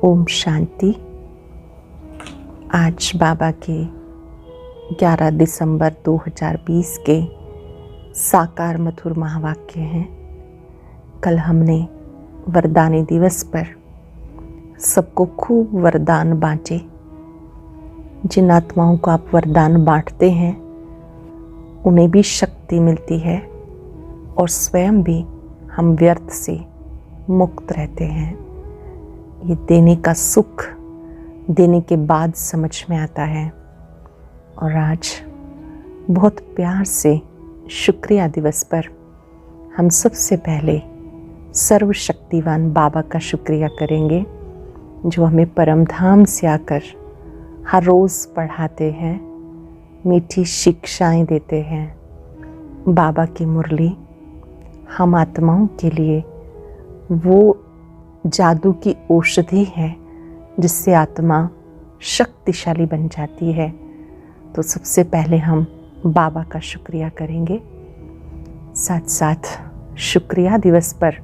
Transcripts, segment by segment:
ओम शांति। आज बाबा के 11 दिसंबर 2020 के साकार मधुर महावाक्य हैं। कल हमने वरदानी दिवस पर सबको खूब वरदान बांटे। जिन आत्माओं को आप वरदान बांटते हैं उन्हें भी शक्ति मिलती है और स्वयं भी हम व्यर्थ से मुक्त रहते हैं। ये देने का सुख देने के बाद समझ में आता है। और आज बहुत प्यार से शुक्रिया दिवस पर हम सबसे पहले सर्वशक्तिवान बाबा का शुक्रिया करेंगे, जो हमें परम धाम से आकर हर रोज़ पढ़ाते हैं, मीठी शिक्षाएं देते हैं। बाबा की मुरली हम आत्माओं के लिए वो जादू की औषधि है जिससे आत्मा शक्तिशाली बन जाती है। तो सबसे पहले हम बाबा का शुक्रिया करेंगे। साथ साथ शुक्रिया दिवस पर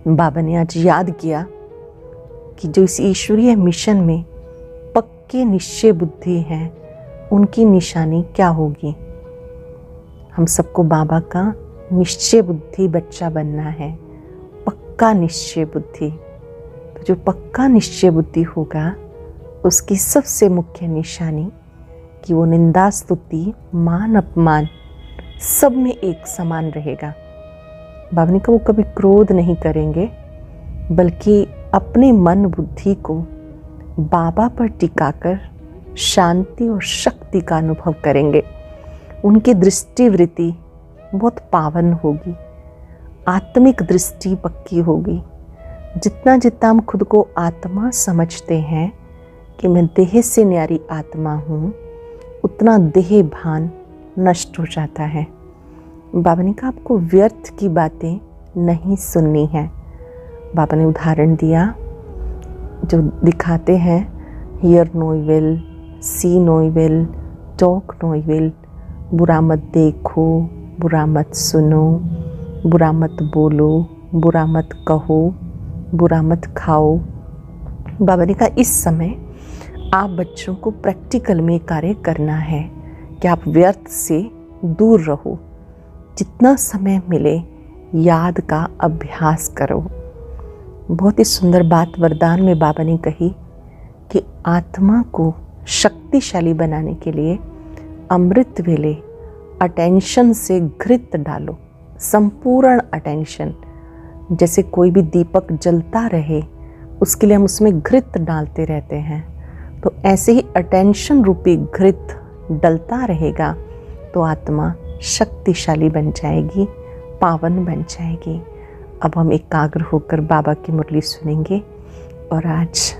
बाबा ने आज याद किया कि जो इस ईश्वरीय मिशन में पक्के निश्चय बुद्धि हैं उनकी निशानी क्या होगी। हम सबको बाबा का निश्चय बुद्धि बच्चा बनना है, पक्का निश्चय बुद्धि। तो जो पक्का निश्चय बुद्धि होगा उसकी सबसे मुख्य निशानी कि वो निंदा स्तुति मान अपमान सब में एक समान रहेगा। बाबा ने कहा वो कभी क्रोध नहीं करेंगे, बल्कि अपने मन बुद्धि को बाबा पर टिकाकर शांति और शक्ति का अनुभव करेंगे। उनकी दृष्टिवृत्ति बहुत पावन होगी, आत्मिक दृष्टि पक्की होगी। जितना जितना हम खुद को आत्मा समझते हैं कि मैं देह से न्यारी आत्मा हूँ, उतना देह भान नष्ट हो जाता है। बाबा ने कहा आपको व्यर्थ की बातें नहीं सुननी है। बाबा ने उदाहरण दिया जो दिखाते हैं, hear no evil, see no evil, talk no evil. बुरा मत देखो, बुरा मत सुनो, बुरा मत बोलो, बुरा मत कहो, बुरा मत खाओ। बाबा ने कहा इस समय आप बच्चों को प्रैक्टिकल में कार्य करना है कि आप व्यर्थ से दूर रहो। जितना समय मिले याद का अभ्यास करो। बहुत ही सुंदर बात वरदान में बाबा ने कही कि आत्मा को शक्तिशाली बनाने के लिए अमृत वेले अटेंशन से घृत डालो, संपूर्ण अटेंशन। जैसे कोई भी दीपक जलता रहे उसके लिए हम उसमें घृत डालते रहते हैं, तो ऐसे ही अटेंशन रूपी घृत डलता रहेगा तो आत्मा शक्तिशाली बन जाएगी, पावन बन जाएगी। अब हम एकाग्र होकर बाबा की मुरली सुनेंगे और आज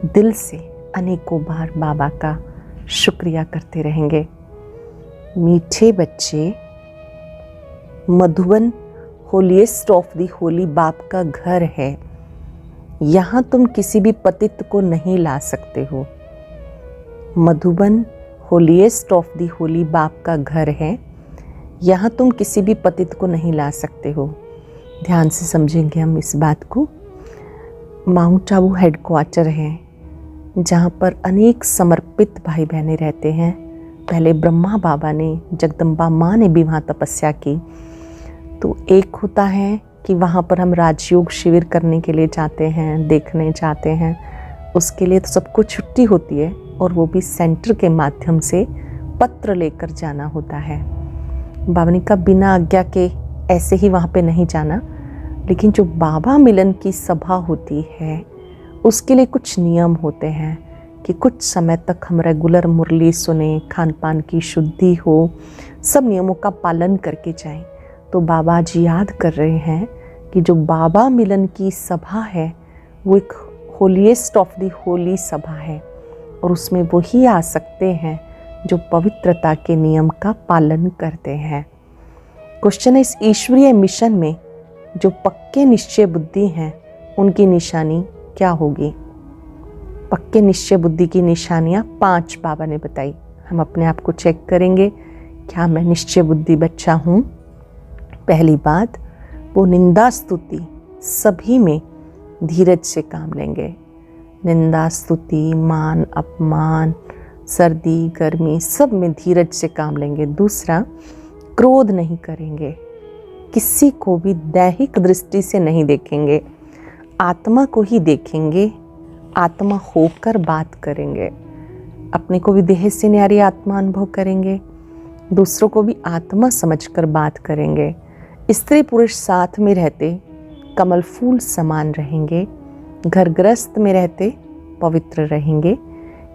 दिल से अनेकों बार बाबा का शुक्रिया करते रहेंगे। मीठे बच्चे, Madhuban holiest of the Holi बाप का घर है। यहाँ तुम किसी भी पतित को नहीं ला सकते हो। Madhuban holiest of the Holi बाप का घर है, यहाँ तुम किसी भी पतित को नहीं ला सकते हो। ध्यान से समझेंगे हम इस बात को। माउंट आबू हेडक्वार्टर है जहाँ पर अनेक समर्पित भाई बहनें रहते हैं। पहले ब्रह्मा बाबा ने, जगदम्बा माँ ने भी वहाँ तपस्या की। तो एक होता है कि वहाँ पर हम राजयोग शिविर करने के लिए जाते हैं, देखने जाते हैं। उसके लिए तो सबको छुट्टी होती है और वो भी सेंटर के माध्यम से पत्र लेकर जाना होता है। बाबा ने कहा बिना आज्ञा के ऐसे ही वहाँ पे नहीं जाना, लेकिन जो बाबा मिलन की सभा होती है उसके लिए कुछ नियम होते हैं कि कुछ समय तक हम रेगुलर मुरली सुने, खान पान की शुद्धि हो, सब नियमों का पालन करके जाएं। तो बाबा जी याद कर रहे हैं कि जो बाबा मिलन की सभा है वो एक होलीएस्ट ऑफ दी होली सभा है और उसमें वही आ सकते हैं जो पवित्रता के नियम का पालन करते हैं। क्वेश्चन है, इस ईश्वरीय मिशन में जो पक्के निश्चय बुद्धि हैं उनकी निशानी क्या होगी। पक्के निश्चय बुद्धि की निशानियाँ 5 बाबा ने बताई। हम अपने आप को चेक करेंगे, क्या मैं निश्चय बुद्धि बच्चा हूँ। पहली बात, वो निंदा स्तुति सभी में धीरज से काम लेंगे। निंदा स्तुति मान अपमान सर्दी गर्मी सब में धीरज से काम लेंगे। दूसरा, क्रोध नहीं करेंगे, किसी को भी दैहिक दृष्टि से नहीं देखेंगे, आत्मा को ही देखेंगे, आत्मा होकर बात करेंगे। अपने को भी देह से न्यारी आत्मा अनुभव करेंगे, दूसरों को भी आत्मा समझकर बात करेंगे। स्त्री पुरुष साथ में रहते कमल फूल समान रहेंगे, घर गृहस्थ में रहते पवित्र रहेंगे,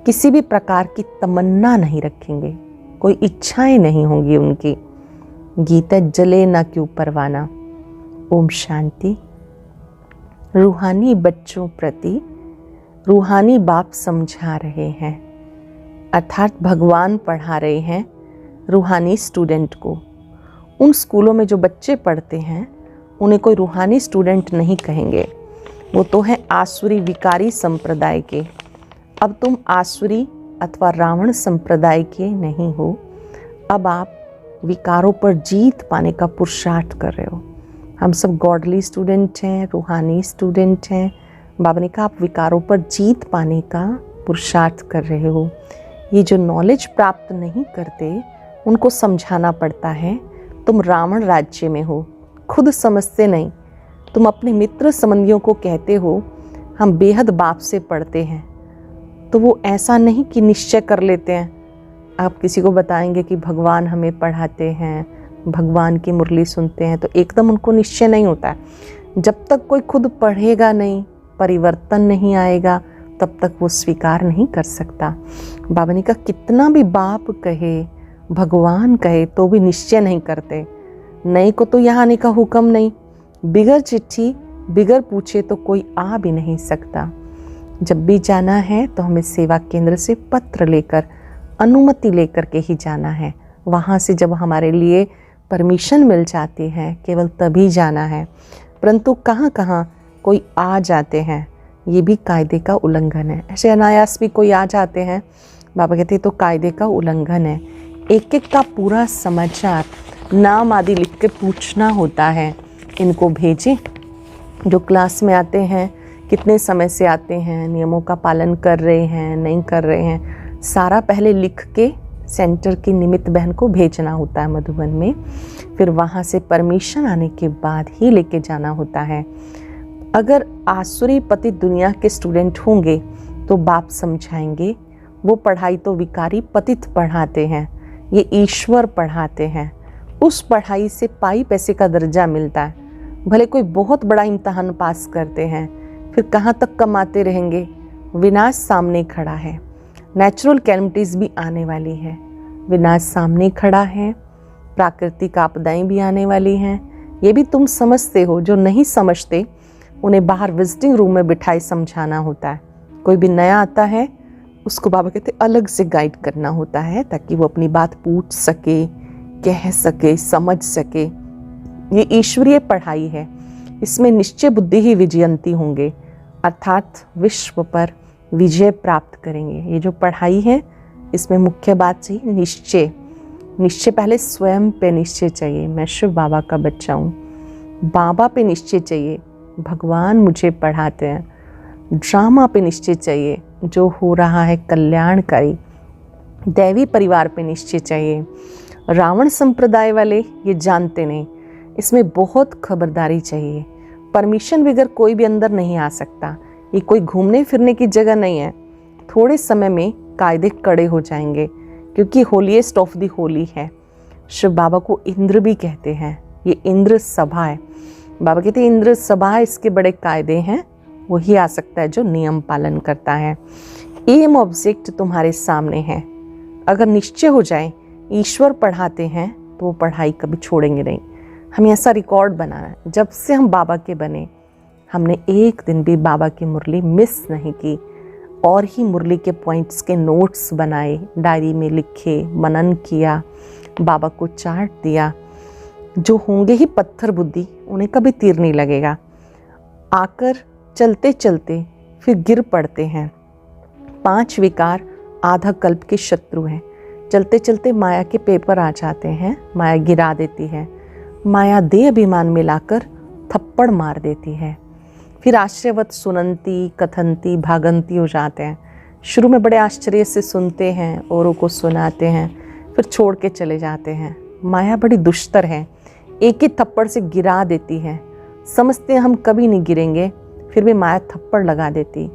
किसी भी प्रकार की तमन्ना नहीं रखेंगे, कोई इच्छाएं नहीं होंगी उनकी। गीता जले ना क्यों परवाना। ओम शांति। रूहानी बच्चों प्रति रूहानी बाप समझा रहे हैं, अर्थात भगवान पढ़ा रहे हैं रूहानी स्टूडेंट को। उन स्कूलों में जो बच्चे पढ़ते हैं उन्हें कोई रूहानी स्टूडेंट नहीं कहेंगे, वो तो है आसुरी विकारी संप्रदाय के। अब तुम आसुरी अथवा रावण संप्रदाय के नहीं हो, अब आप विकारों पर जीत पाने का पुरुषार्थ कर रहे हो। हम सब गॉडली स्टूडेंट हैं, रूहानी स्टूडेंट हैं। बाबा ने कहा आप विकारों पर जीत पाने का पुरुषार्थ कर रहे हो। ये जो नॉलेज प्राप्त नहीं करते उनको समझाना पड़ता है, तुम रावण राज्य में हो, खुद समझते नहीं। तुम अपने मित्र संबंधियों को कहते हो हम बेहद बाप से पढ़ते हैं, तो वो ऐसा नहीं कि निश्चय कर लेते हैं। आप किसी को बताएंगे कि भगवान हमें पढ़ाते हैं, भगवान की मुरली सुनते हैं, तो एकदम उनको निश्चय नहीं होता है। जब तक कोई खुद पढ़ेगा नहीं, परिवर्तन नहीं आएगा, तब तक वो स्वीकार नहीं कर सकता। बाबा ने कहा कितना भी बाप कहे, भगवान कहे, तो भी निश्चय नहीं करते। नई को तो यहाँ आने का हुक्म नहीं, बिगर चिट्ठी बिगर पूछे तो कोई आ भी नहीं सकता। जब भी जाना है तो हमें सेवा केंद्र से पत्र लेकर, अनुमति लेकर के ही जाना है। वहाँ से जब हमारे लिए परमिशन मिल जाती है केवल तभी जाना है, परंतु कहाँ कहाँ कोई आ जाते हैं, ये भी कायदे का उल्लंघन है। ऐसे अनायास भी कोई आ जाते हैं, बाबा कहते तो कायदे का उल्लंघन है। एक एक का पूरा समाचार नाम आदि लिख के पूछना होता है। इनको भेजें जो क्लास में आते हैं, कितने समय से आते हैं, नियमों का पालन कर रहे हैं नहीं कर रहे हैं, सारा पहले लिख के सेंटर की निमित्त बहन को भेजना होता है मधुबन में। फिर वहाँ से परमिशन आने के बाद ही लेके जाना होता है। अगर आसुरी पति दुनिया के स्टूडेंट होंगे तो बाप समझाएंगे वो पढ़ाई तो विकारी पतित पढ़ाते हैं, ये ईश्वर पढ़ाते हैं। उस पढ़ाई से पाई पैसे का दर्जा मिलता है। भले कोई बहुत बड़ा इम्तहान पास करते हैं, फिर कहाँ तक कमाते रहेंगे। विनाश सामने खड़ा है, नेचुरल कैलेमिटीज़ भी आने वाली है, विनाश सामने खड़ा है, प्राकृतिक आपदाएं भी आने वाली हैं। ये भी तुम समझते हो, जो नहीं समझते उन्हें बाहर विजिटिंग रूम में बिठाए समझाना होता है। कोई भी नया आता है उसको बाबा कहते अलग से गाइड करना होता है, ताकि वो अपनी बात पूछ सके, कह सके, समझ सके। ये ईश्वरीय पढ़ाई है, इसमें निश्चय बुद्धि ही विजयंती होंगे, अर्थात विश्व पर विजय प्राप्त करेंगे। ये जो पढ़ाई है इसमें मुख्य बात चाहिए निश्चय। निश्चय पहले स्वयं पे निश्चय चाहिए, मैं शिव बाबा का बच्चा हूँ, बाबा पे निश्चय चाहिए, भगवान मुझे पढ़ाते हैं। ड्रामा पे निश्चय चाहिए, जो हो रहा है कल्याणकारी। दैवी परिवार पे निश्चय चाहिए। रावण संप्रदाय वाले ये जानते नहीं, इसमें बहुत खबरदारी चाहिए। परमिशन बगैर कोई भी अंदर नहीं आ सकता। ये कोई घूमने फिरने की जगह नहीं है। थोड़े समय में कायदे कड़े हो जाएंगे, क्योंकि होलीएस्ट ऑफ दी होली है। शिव बाबा को इंद्र भी कहते हैं, ये इंद्र सभा है। बाबा कहते हैं इंद्र सभा, इसके बड़े कायदे हैं, वही आ सकता है जो नियम पालन करता है। एम ऑब्जेक्ट तुम्हारे सामने है। अगर निश्चय हो जाए ईश्वर पढ़ाते हैं तो वो पढ़ाई कभी छोड़ेंगे नहीं। हमें ऐसा रिकॉर्ड बनाना है, जब से हम बाबा के बने हमने एक दिन भी बाबा की मुरली मिस नहीं की, और ही मुरली के पॉइंट्स के नोट्स बनाए, डायरी में लिखे, मनन किया, बाबा को चार्ट दिया। जो होंगे ही पत्थर बुद्धि, उन्हें कभी तीर नहीं लगेगा। आकर चलते चलते फिर गिर पड़ते हैं। 5 विकार आधा कल्प के शत्रु हैं। चलते चलते माया के पेपर आ जाते हैं, माया गिरा देती है, माया देह अभिमान मिलाकर थप्पड़ मार देती है। फिर आश्रयवत सुनंती कथंती भागंती हो जाते हैं। शुरू में बड़े आश्चर्य से सुनते हैं, औरों को सुनाते हैं, फिर छोड़ के चले जाते हैं। माया बड़ी दुष्टर है, एक ही थप्पड़ से गिरा देती है। समझते हैं हम कभी नहीं गिरेंगे, फिर भी माया थप्पड़ लगा देती।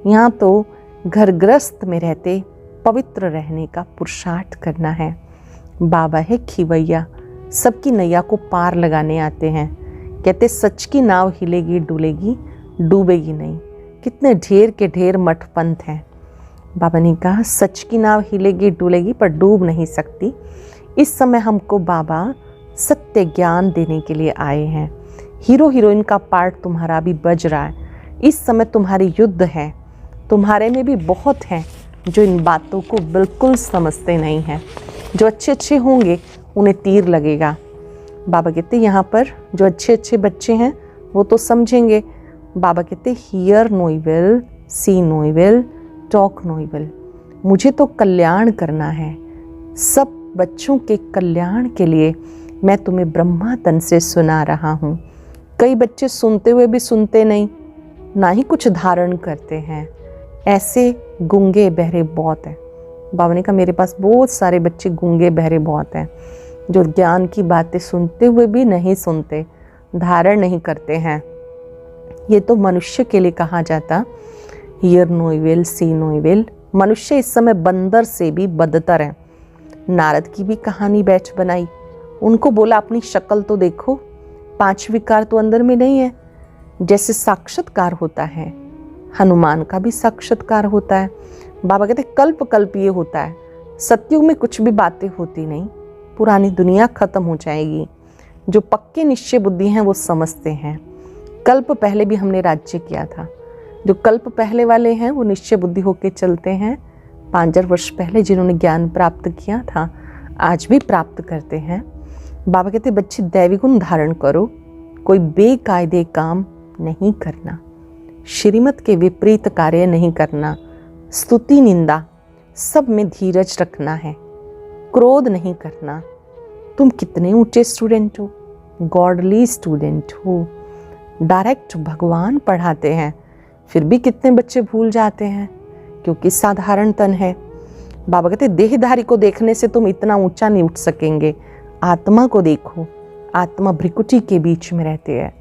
यहाँ तो घर गृहस्थ में रहते पवित्र रहने का पुरुषार्थ करना है। बाबा है खिवैया, सबकी नैया को पार लगाने आते हैं। कहते सच की नाव हिलेगी डुलेगी, डूबेगी नहीं। कितने ढेर के ढेर मठ पंथ हैं। बाबा ने कहा सच की नाव हिलेगी डुलेगी पर डूब नहीं सकती। इस समय हमको बाबा सत्य ज्ञान देने के लिए आए हैं। हीरो हीरोइन का पार्ट तुम्हारा भी बज रहा है। इस समय तुम्हारी युद्ध है। तुम्हारे में भी बहुत हैं जो इन बातों को बिल्कुल समझते नहीं हैं। जो अच्छे अच्छे होंगे उन्हें तीर लगेगा। बाबा कहते यहाँ पर जो अच्छे अच्छे बच्चे हैं वो तो समझेंगे। बाबा कहते hear no evil, see no evil, talk no evil. मुझे तो कल्याण करना है। सब बच्चों के कल्याण के लिए मैं तुम्हें ब्रह्मा तन से सुना रहा हूँ। कई बच्चे सुनते हुए भी सुनते नहीं, ना ही कुछ धारण करते हैं। ऐसे गूंगे बहरे बहुत हैं। बाबा ने कहा मेरे पास बहुत सारे बच्चे गूंगे बहरे बहुत हैं, जो ज्ञान की बातें सुनते हुए भी नहीं सुनते, धारण नहीं करते हैं। ये तो मनुष्य के लिए कहा जाता hear no evil, see no evil. मनुष्य इस समय बंदर से भी बदतर है। नारद की भी कहानी बैठ बनाई। उनको बोला अपनी शक्ल तो देखो, 5 विकार तो अंदर में नहीं है। जैसे साक्षात्कार होता है, हनुमान का भी साक्षात्कार होता है। बाबा कहते कल्प कल्प ये होता है। सतयुग में कुछ भी बातें होती नहीं, पुरानी दुनिया खत्म हो जाएगी। जो पक्के निश्चय बुद्धि हैं वो समझते हैं। कल्प पहले भी हमने राज्य किया था। जो कल्प पहले वाले हैं वो निश्चय बुद्धि होके चलते हैं। 5000 वर्ष पहले जिन्होंने ज्ञान प्राप्त किया था आज भी प्राप्त करते हैं। बाबा कहते बच्चे दैवी गुण धारण करो, कोई बेकायदे काम नहीं करना, श्रीमत के विपरीत कार्य नहीं करना, स्तुति निंदा सब में धीरज रखना है, क्रोध नहीं करना। तुम कितने ऊंचे स्टूडेंट हो, गॉडली स्टूडेंट हो। डायरेक्ट भगवान पढ़ाते हैं, फिर भी कितने बच्चे भूल जाते हैं क्योंकि साधारण तन है। बाबा कहते देहधारी को देखने से तुम इतना ऊंचा नहीं उठ सकेंगे। आत्मा को देखो, आत्मा भ्रिकुटी के बीच में रहती है।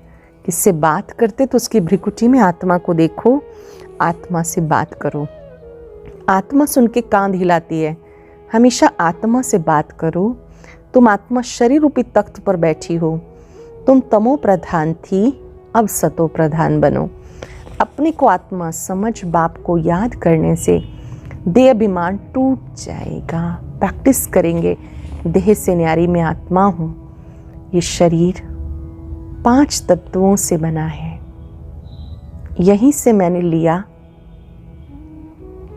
किससे बात करते तो उसकी भ्रिकुटी में आत्मा को देखो, आत्मा से बात करो। आत्मा सुन के कान हिलाती है। हमेशा आत्मा से बात करो। तुम आत्मा शरीर रूपी तख्त पर बैठी हो। तुम तमो प्रधान थी, अब सतो प्रधान बनो। अपने को आत्मा समझ बाप को याद करने से देह अभिमान टूट जाएगा। प्रैक्टिस करेंगे, देह से न्यारी में आत्मा हूँ। ये शरीर 5 तत्वों से बना है, यहीं से मैंने लिया,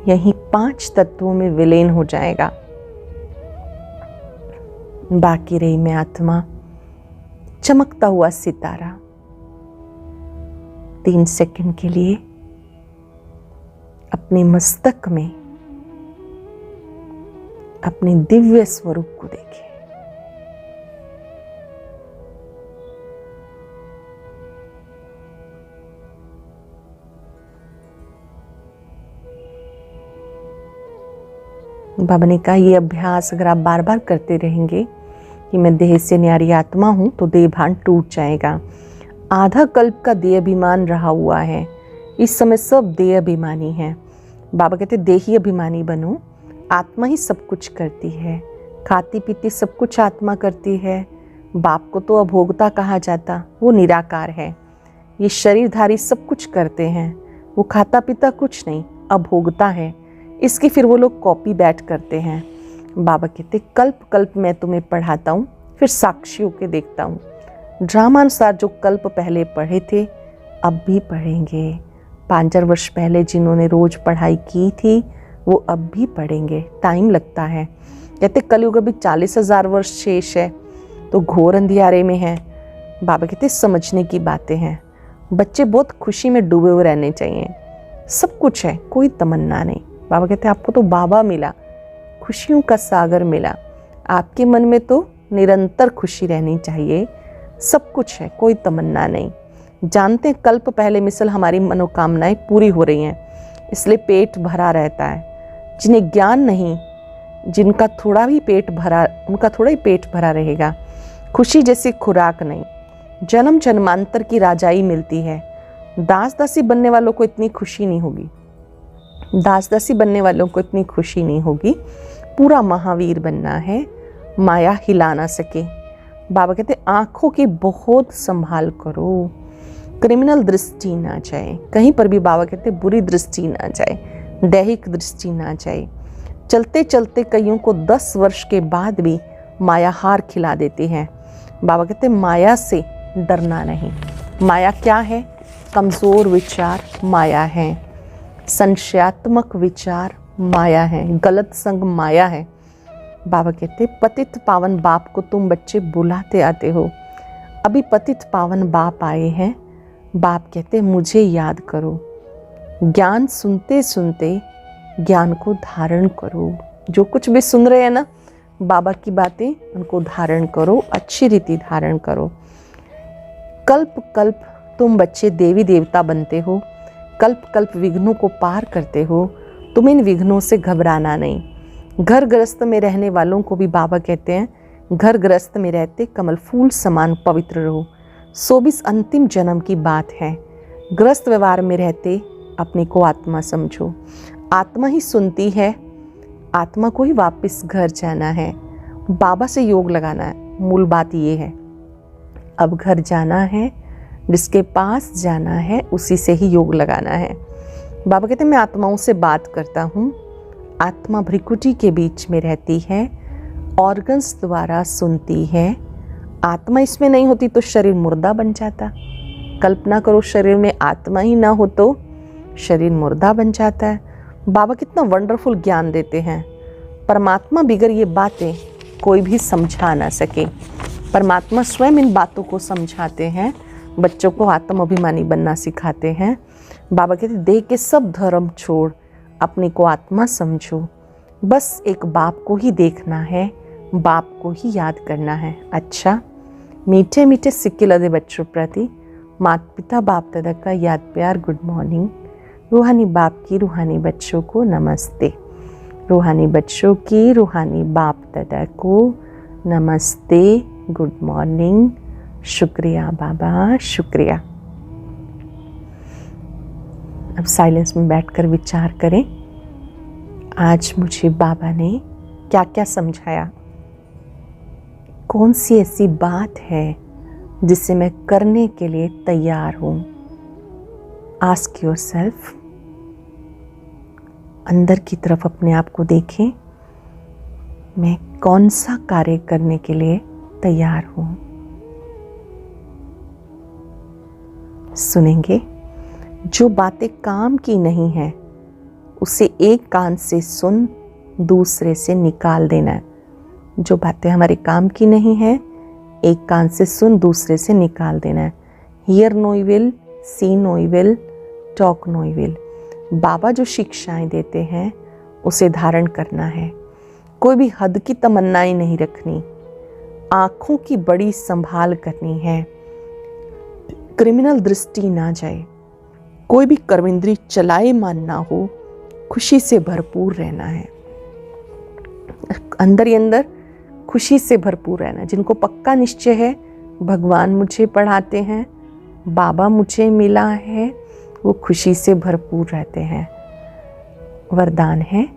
यहीं 5 तत्वों में विलीन हो जाएगा। बाकी रही मैं आत्मा, चमकता हुआ सितारा। 3 सेकंड के लिए अपने मस्तक में अपने दिव्य स्वरूप को देखें। बाबा ने कहा ये अभ्यास अगर आप बार बार करते रहेंगे कि मैं देह से न्यारी आत्मा हूं तो देह भान टूट जाएगा। आधा कल्प का देह अभिमान रहा हुआ है, इस समय सब देह अभिमानी हैं। बाबा कहते देही अभिमानी बनो। आत्मा ही सब कुछ करती है, खाती पीती सब कुछ आत्मा करती है। बाप को तो अभोक्ता कहा जाता, वो निराकार है। ये शरीरधारी सब कुछ करते हैं, वो खाता पीता कुछ नहीं, अभोक्ता है। इसकी फिर वो लोग कॉपी बैठ करते हैं। बाबा कहते कल्प कल्प मैं तुम्हें पढ़ाता हूँ, फिर साक्षी होके देखता हूँ। ड्रामा अनुसार जो कल्प पहले पढ़े थे अब भी पढ़ेंगे। 5000 वर्ष पहले जिन्होंने रोज पढ़ाई की थी वो अब भी पढ़ेंगे। टाइम लगता है। कहते कलयुग अभी 40,000 वर्ष शेष है तो घोर अंधियारे में है। बाबा कहते समझने की बातें हैं। बच्चे बहुत खुशी में डूबे हुए रहने चाहिए। सब कुछ है, कोई तमन्ना नहीं। बाबा कहते आपको तो बाबा मिला, खुशियों का सागर मिला। आपके मन में तो निरंतर खुशी रहनी चाहिए। सब कुछ है, कोई तमन्ना नहीं। जानते हैं कल्प पहले मिसल हमारी मनोकामनाएं पूरी हो रही हैं, इसलिए पेट भरा रहता है। जिन्हें ज्ञान नहीं, जिनका थोड़ा भी पेट भरा, उनका थोड़ा ही पेट भरा रहेगा। खुशी जैसी खुराक नहीं, जन्म जन्मांतर की राजाई मिलती है। दास दासी बनने वालों को इतनी खुशी नहीं होगी, दास दासी बनने वालों को इतनी खुशी नहीं होगी। पूरा महावीर बनना है, माया हिला ना सके। बाबा कहते आंखों की बहुत संभाल करो, क्रिमिनल दृष्टि ना जाए कहीं पर भी। बाबा कहते बुरी दृष्टि ना जाए, दैहिक दृष्टि ना जाए। चलते चलते कईयों को 10 वर्ष के बाद भी माया हार खिला देती है। बाबा कहते माया से डरना नहीं। माया क्या है? कमज़ोर विचार माया है, संशयात्मक विचार माया है, गलत संग माया है। बाबा कहते पतित पावन बाप को तुम बच्चे बुलाते आते हो। अभी पतित पावन बाप आए हैं। बाप कहते मुझे याद करो। ज्ञान सुनते सुनते ज्ञान को धारण करो। जो कुछ भी सुन रहे हैं ना बाबा की बातें, उनको धारण करो, अच्छी रीति धारण करो। कल्प कल्प तुम बच्चे देवी देवता बनते हो, कल्प कल्प विघ्नों को पार करते हो। तुम इन विघ्नों से घबराना नहीं। घर गृहस्थ में रहने वालों को भी बाबा कहते हैं घर गृहस्थ में रहते कमल फूल समान पवित्र रहो। 24 अंतिम जन्म की बात है। गृहस्थ व्यवहार में रहते अपने को आत्मा समझो। आत्मा ही सुनती है, आत्मा को ही वापस घर जाना है, बाबा से योग लगाना है। मूल बात ये है। अब घर जाना है, जिसके पास जाना है उसी से ही योग लगाना है। बाबा कहते हैं मैं आत्माओं से बात करता हूँ। आत्मा भ्रिकुटी के बीच में रहती है, ऑर्गन्स द्वारा सुनती है। आत्मा इसमें नहीं होती तो शरीर मुर्दा बन जाता। कल्पना करो शरीर में आत्मा ही ना हो तो शरीर मुर्दा बन जाता है। बाबा कितना वंडरफुल ज्ञान देते हैं। परमात्मा बिगर ये बातें कोई भी समझा ना सके। परमात्मा स्वयं इन बातों को समझाते हैं, बच्चों को आत्माभिमानी बनना सिखाते हैं। बाबा कहते देह के सब धर्म छोड़ अपने को आत्मा समझो। बस एक बाप को ही देखना है, बाप को ही याद करना है। अच्छा, मीठे मीठे सिक्के लदे बच्चों प्रति माता पिता बाप दादा का याद प्यार गुड मॉर्निंग। रूहानी बाप की रूहानी बच्चों को नमस्ते। रूहानी बच्चों की रूहानी बाप दादा को नमस्ते, गुड मॉर्निंग। शुक्रिया बाबा, शुक्रिया। अब साइलेंस में बैठकर विचार करें, आज मुझे बाबा ने क्या क्या समझाया। कौन सी ऐसी बात है जिसे मैं करने के लिए तैयार हूं। Ask yourself. अंदर की तरफ अपने आप को देखें, मैं कौन सा कार्य करने के लिए तैयार हूं। सुनेंगे, जो बातें काम की नहीं है उसे एक कान से सुन, दूसरे से निकाल देना है। जो बातें हमारे काम की नहीं है, एक कान से सुन, दूसरे से निकाल देना है। Hear no evil, see no evil, talk no evil. बाबा जो शिक्षाएं देते हैं उसे धारण करना है। कोई भी हद की तमन्नाएं नहीं रखनी। आँखों की बड़ी संभाल करनी है। क्रिमिनल दृष्टि ना जाए। कोई भी कर्मेंद्री चलाए मान ना हो। खुशी से भरपूर रहना है। अंदर ही अंदर खुशी से भरपूर रहना। जिनको पक्का निश्चय है भगवान मुझे पढ़ाते हैं, बाबा मुझे मिला है, वो खुशी से भरपूर रहते हैं। वरदान है,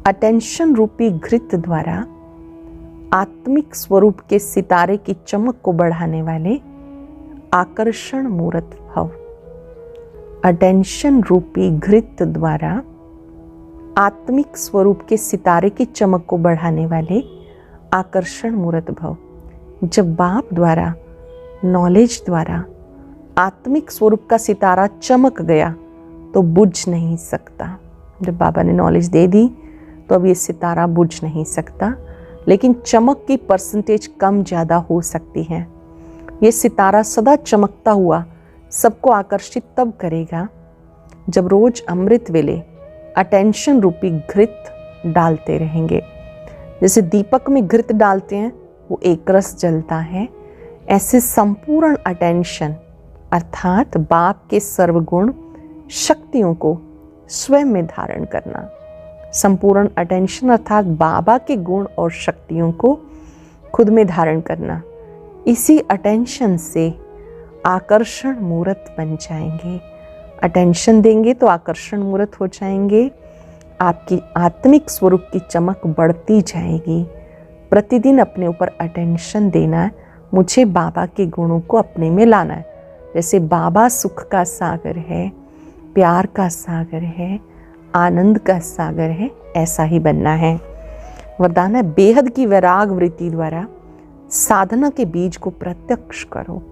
अटेंशन रूपी घृत द्वारा आत्मिक स्वरूप के सितारे की चमक को बढ़ाने वाले आकर्षण मूर्त भव। अटेंशन रूपी घृत द्वारा आत्मिक स्वरूप के सितारे की चमक को बढ़ाने वाले आकर्षण मूर्त भव। जब बाप द्वारा, नॉलेज द्वारा आत्मिक स्वरूप का सितारा चमक गया तो बुझ नहीं सकता। जब बाबा ने नॉलेज दे दी तो अब ये सितारा बुझ नहीं सकता, लेकिन चमक की परसेंटेज कम ज़्यादा हो सकती है। ये सितारा सदा चमकता हुआ सबको आकर्षित तब करेगा जब रोज अमृत वेले अटेंशन रूपी घृत डालते रहेंगे। जैसे दीपक में घृत डालते हैं वो एक रस जलता है, ऐसे संपूर्ण अटेंशन अर्थात बाप के सर्वगुण शक्तियों को स्वयं में धारण करना। संपूर्ण अटेंशन अर्थात बाबा के गुण और शक्तियों को खुद में धारण करना। इसी अटेंशन से आकर्षण मूर्त बन जाएंगे। अटेंशन देंगे तो आकर्षण मूर्त हो जाएंगे। आपकी आत्मिक स्वरूप की चमक बढ़ती जाएगी। प्रतिदिन अपने ऊपर अटेंशन देना है, मुझे बाबा के गुणों को अपने में लाना है। जैसे बाबा सुख का सागर है, प्यार का सागर है, आनंद का सागर है, ऐसा ही बनना है। वरदान है बेहद की वैराग वृत्ति द्वारा साधना के बीज को प्रत्यक्ष करो।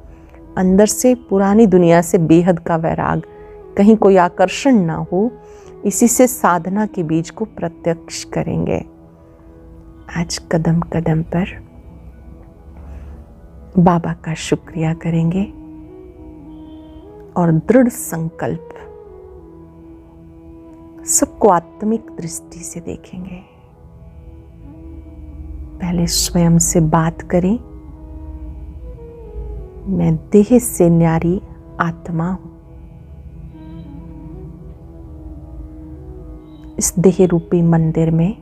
अंदर से पुरानी दुनिया से बेहद का वैराग, कहीं कोई आकर्षण ना हो, इसी से साधना के बीज को प्रत्यक्ष करेंगे। आज कदम कदम पर बाबा का शुक्रिया करेंगे और दृढ़ संकल्प सबको आत्मिक दृष्टि से देखेंगे। पहले स्वयं से बात करें, मैं देह से न्यारी आत्मा हूं। इस देह रूपी मंदिर में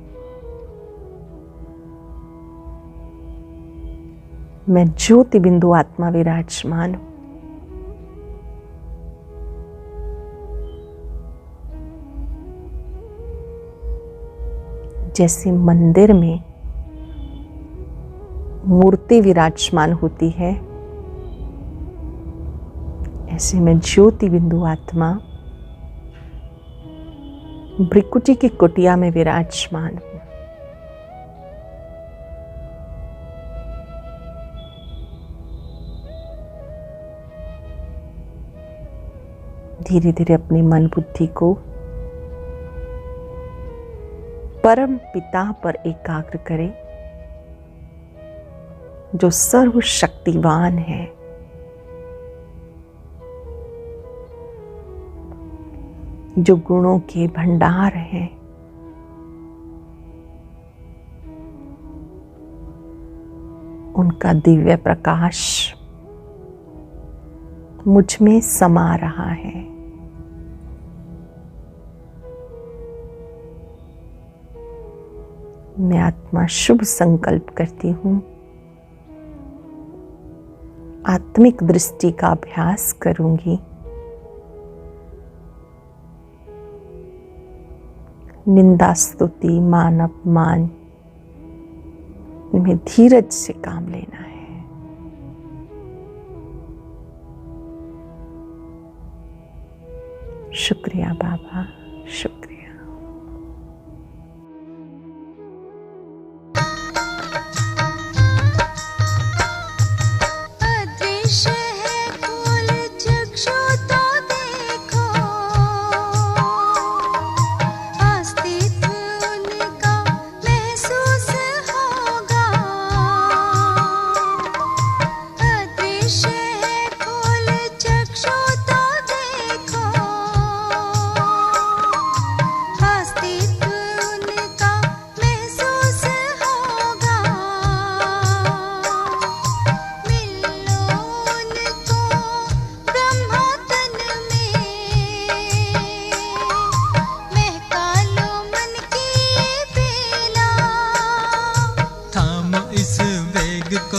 मैं ज्योति बिंदु आत्मा विराजमान हूं। जैसे मंदिर में मूर्ति विराजमान होती है, ऐसे मैं ज्योति बिंदु आत्मा भ्रिकुटी की कुटिया में विराजमान हूं। धीरे धीरे अपनी मन बुद्धि को परम पिता पर एकाग्र करें, जो सर्वशक्तिवान है। जो गुणों के भंडार हैं। उनका दिव्य प्रकाश मुझ में समा रहा है। मैं आत्मा शुभ संकल्प करती हूँ, आत्मिक दृष्टि का अभ्यास करूंगी। निंदा स्तुति मान अपमान में धीरज से काम लेना है। शुक्रिया बाबा, शुक्रिया।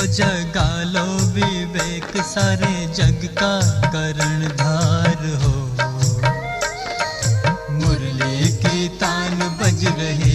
जगा लो विवेक, सारे जग का कर्णधार हो। मुरली की तान बज रही